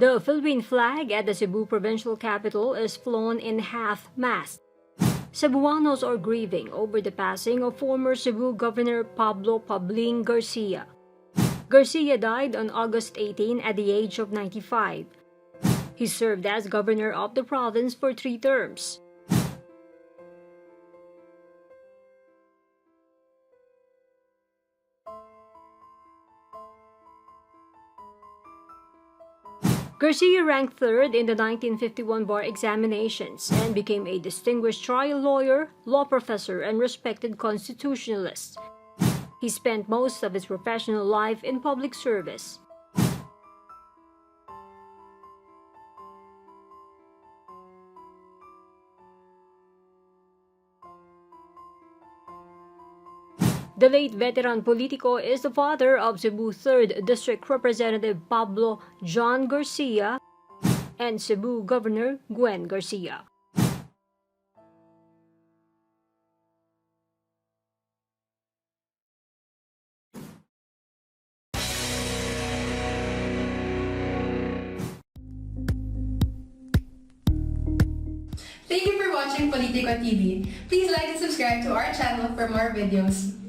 The Philippine flag at the Cebu provincial capital is flown in half-mast. Cebuanos are grieving over the passing of former Cebu Governor Pablo Pabling Garcia. Garcia died on August 18 at the age of 95. He served as governor of the province for 3 terms. Garcia ranked 3rd in the 1951 bar examinations and became a distinguished trial lawyer, law professor, and respected constitutionalist. He spent most of his professional life in public service. The late veteran politico is the father of Cebu 3rd District Representative Pablo John Garcia and Cebu Governor Gwen Garcia. Thank you for watching Politico TV. Please like and subscribe to our channel for more videos.